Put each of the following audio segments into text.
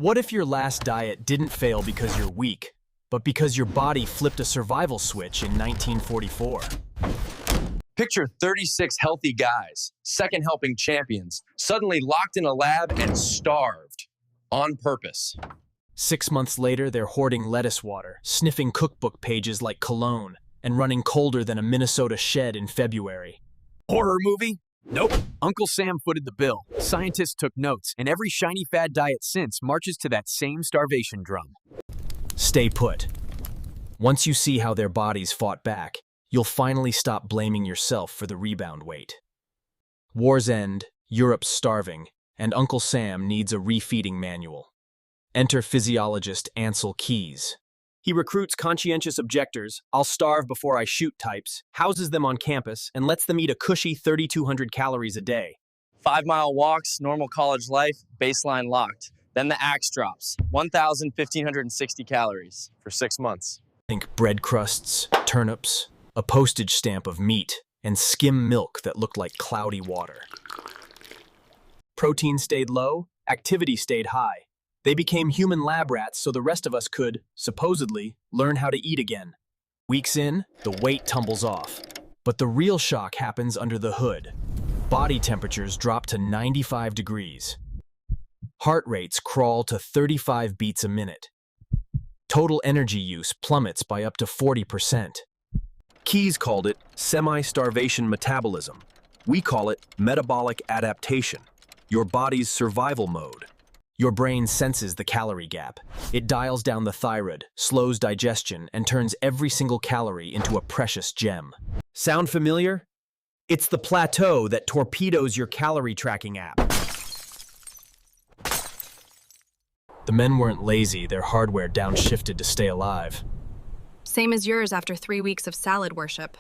What if your last diet didn't fail because you're weak, but because your body flipped a survival switch in 1944? Picture 36 healthy guys, second helping champions, suddenly locked in a lab and starved on purpose. 6 months later, they're hoarding lettuce water, sniffing cookbook pages like cologne, and running colder than a Minnesota shed in February. Horror movie? Nope. Uncle Sam footed the bill. Scientists took notes, and every shiny fad diet since marches to that same starvation drum. Stay put. Once you see how their bodies fought back, you'll finally stop blaming yourself for the rebound weight. War's end, Europe's starving, and Uncle Sam needs a refeeding manual. Enter physiologist Ansel Keys. He recruits conscientious objectors, I'll starve before I shoot types, houses them on campus, and lets them eat a cushy 3,200 calories a day. 5-mile walks, normal college life, baseline locked. Then the axe drops, 1,560 calories for 6 months. Think bread crusts, turnips, a postage stamp of meat, and skim milk that looked like cloudy water. Protein stayed low, activity stayed high. They became human lab rats so the rest of us could, supposedly, learn how to eat again. Weeks in, the weight tumbles off. But the real shock happens under the hood. Body temperatures drop to 95 degrees. Heart rates crawl to 35 beats a minute. Total energy use plummets by up to 40%. Keys called it semi-starvation metabolism. We call it metabolic adaptation, your body's survival mode. Your brain senses the calorie gap. It dials down the thyroid, slows digestion, and turns every single calorie into a precious gem. Sound familiar? It's the plateau that torpedoes your calorie tracking app. The men weren't lazy, their hardware downshifted to stay alive. Same as yours after 3 weeks of salad worship.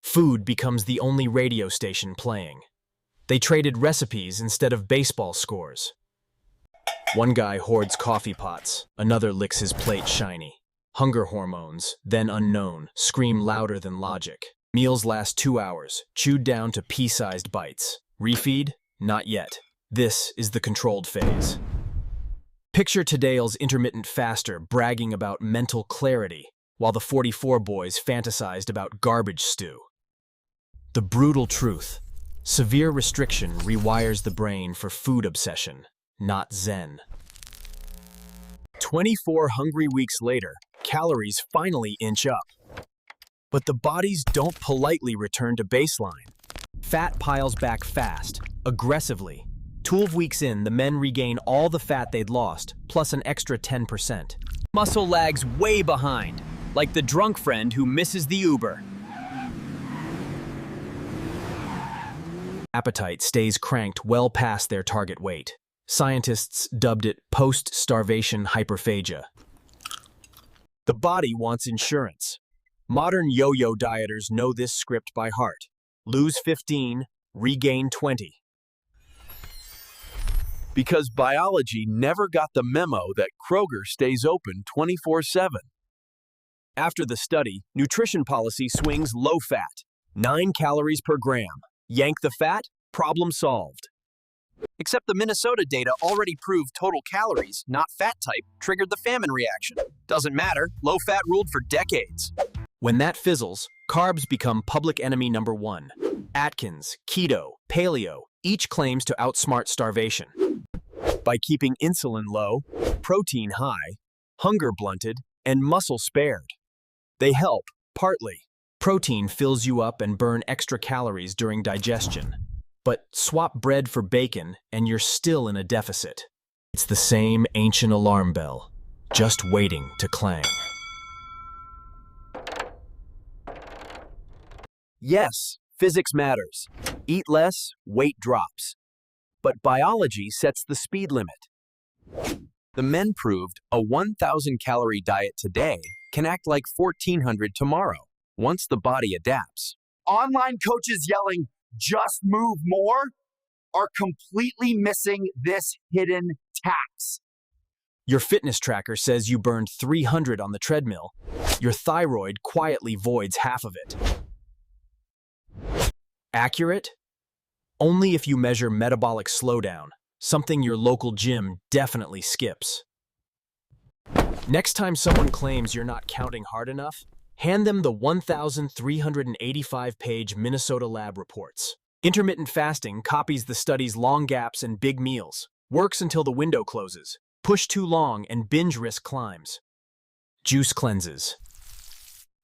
Food becomes the only radio station playing. They traded recipes instead of baseball scores. One guy hoards coffee pots, another licks his plate shiny. Hunger hormones, then unknown, scream louder than logic. Meals last 2 hours, chewed down to pea-sized bites. Refeed? Not yet. This is the controlled phase. Picture today's intermittent faster bragging about mental clarity, while the 44 boys fantasized about garbage stew. The brutal truth. Severe restriction rewires the brain for food obsession, not zen. 24 hungry weeks later, calories finally inch up. But the bodies don't politely return to baseline. Fat piles back fast, aggressively. 12 weeks in, the men regain all the fat they'd lost, plus an extra 10%. Muscle lags way behind, like the drunk friend who misses the Uber. Appetite stays cranked well past their target weight. Scientists dubbed it post-starvation hyperphagia. The body wants insurance. Modern yo-yo dieters know this script by heart. Lose 15, regain 20. Because biology never got the memo that Kroger stays open 24/7. After the study, nutrition policy swings low-fat, 9 calories per gram. Yank the fat, problem solved. Except the Minnesota data already proved total calories, not fat type, triggered the famine reaction. Doesn't matter, low fat ruled for decades. When that fizzles, carbs become public enemy number 1. Atkins, Keto, Paleo, each claims to outsmart starvation. By keeping insulin low, protein high, hunger blunted, and muscle spared. They help, partly. Protein fills you up and burn extra calories during digestion. But swap bread for bacon and you're still in a deficit. It's the same ancient alarm bell, just waiting to clang. Yes, physics matters. Eat less, weight drops. But biology sets the speed limit. The men proved a 1,000-calorie diet today can act like 1,400 tomorrow, once the body adapts. Online coaches yelling, "Just move more," are completely missing this hidden tax. Your fitness tracker says you burned 300 on the treadmill. Your thyroid quietly voids half of it. Accurate? Only if you measure metabolic slowdown, something your local gym definitely skips. Next time someone claims you're not counting hard enough, hand them the 1,385-page Minnesota lab reports. Intermittent fasting copies the study's long gaps and big meals, works until the window closes, push too long and binge risk climbs. Juice cleanses.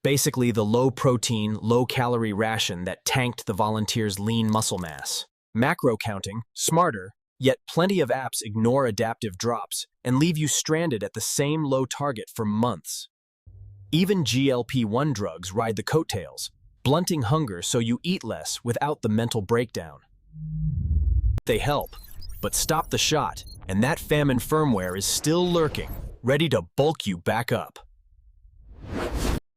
Basically the low-protein, low-calorie ration that tanked the volunteers' lean muscle mass. Macro counting, smarter, yet plenty of apps ignore adaptive drops and leave you stranded at the same low target for months. Even GLP-1 drugs ride the coattails, blunting hunger so you eat less without the mental breakdown. They help, but stop the shot, and that famine firmware is still lurking, ready to bulk you back up.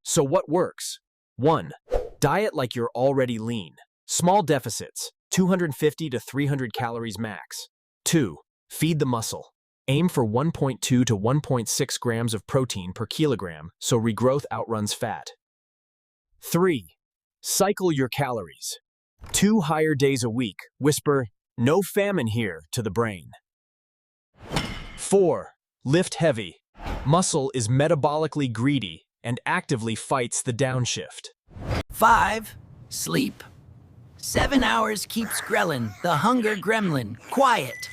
So what works? 1. Diet like you're already lean. Small deficits, 250 to 300 calories max. 2. Feed the muscle. Aim for 1.2 to 1.6 grams of protein per kilogram so regrowth outruns fat. 3. Cycle your calories. 2 higher days a week. Whisper, "No famine here," to the brain. 4. Lift heavy. Muscle is metabolically greedy and actively fights the downshift. 5. Sleep. 7 hours keeps Grelin, the hunger gremlin, quiet.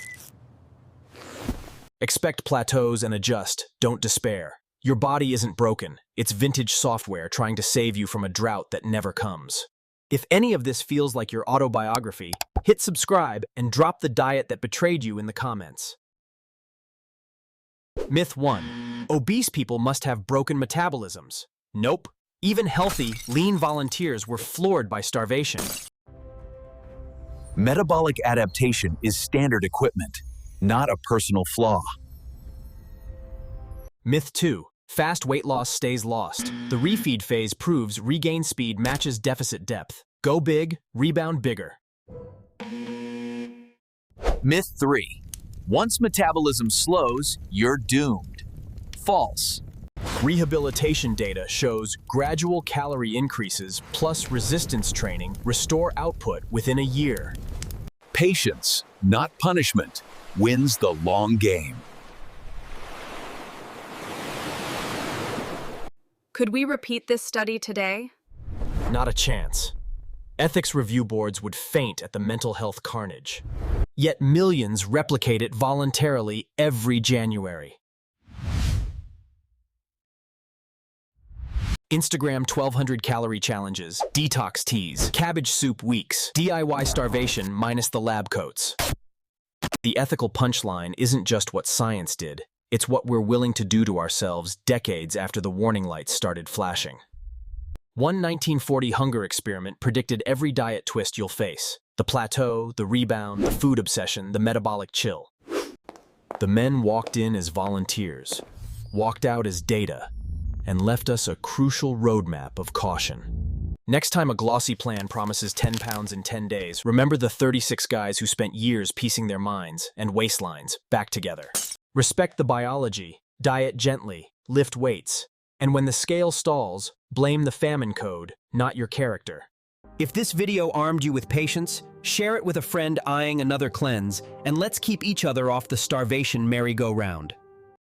Expect plateaus and adjust, don't despair. Your body isn't broken, it's vintage software trying to save you from a drought that never comes. If any of this feels like your autobiography, hit subscribe and drop the diet that betrayed you in the comments. Myth 1. Obese people must have broken metabolisms. Nope. Even healthy, lean volunteers were floored by starvation. Metabolic adaptation is standard equipment, not a personal flaw. Myth 2. Fast weight loss stays lost. The refeed phase proves regain speed matches deficit depth. Go big, rebound bigger. Myth 3. Once metabolism slows, you're doomed. False. Rehabilitation data shows gradual calorie increases plus resistance training restore output within a year. Patience, not punishment, wins the long game. Could we repeat this study today? Not a chance. Ethics review boards would faint at the mental health carnage. Yet millions replicate it voluntarily every January. Instagram 1,200 calorie challenges, detox teas, cabbage soup weeks, DIY starvation minus the lab coats. The ethical punchline isn't just what science did, it's what we're willing to do to ourselves decades after the warning lights started flashing. One 1940 hunger experiment predicted every diet twist you'll face. The plateau, the rebound, the food obsession, the metabolic chill. The men walked in as volunteers, walked out as data, and left us a crucial roadmap of caution. Next time a glossy plan promises 10 pounds in 10 days, remember the 36 guys who spent years piecing their minds and waistlines back together. Respect the biology, diet gently, lift weights, and when the scale stalls, blame the famine code, not your character. If this video armed you with patience, share it with a friend eyeing another cleanse, and let's keep each other off the starvation merry-go-round.